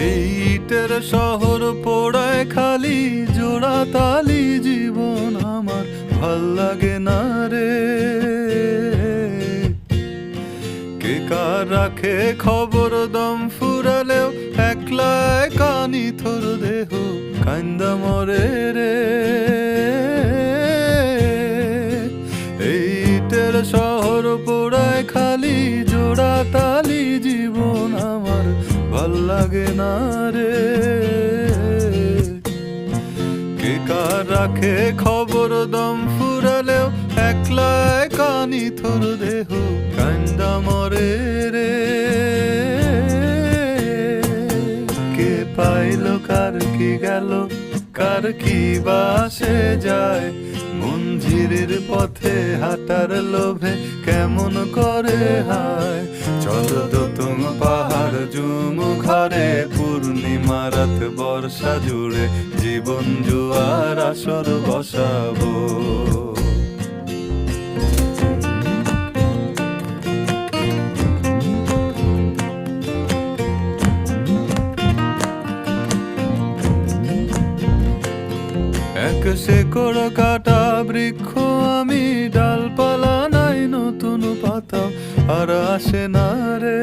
এই ইটের শহর পোড়ায় খালি জোড়া তালি জীবন আমার ভাল লাগে না রে। কে কার রাখে খবর দম ফুরালেও একলা কানি থর দেহ কান্দা মরে রে। এই ইটের শহর পোড়ায় খালি জোড়া তালি জীবন আমার ভাল লাগে না রে। কে কার রাখে খবর দম ফুরালেও একলা কানি থর দেহ কান্দা মরে রে। কে পাইল কার কি গেল কার কি বাসে যায়, মঞ্জিরের পথে হাঁটার লোভে কেমন করে হায়। চলো তো তুম পাহাড় জুম ঘরে পূর্ণিমা রাত বর্ষা জুড়ে জীবন জুয়ার আসর বসাবো। এক শেকড় কাটা বৃক্ষ আমি, ডালপালা নাই নতুন পাতা আর আসে না রে।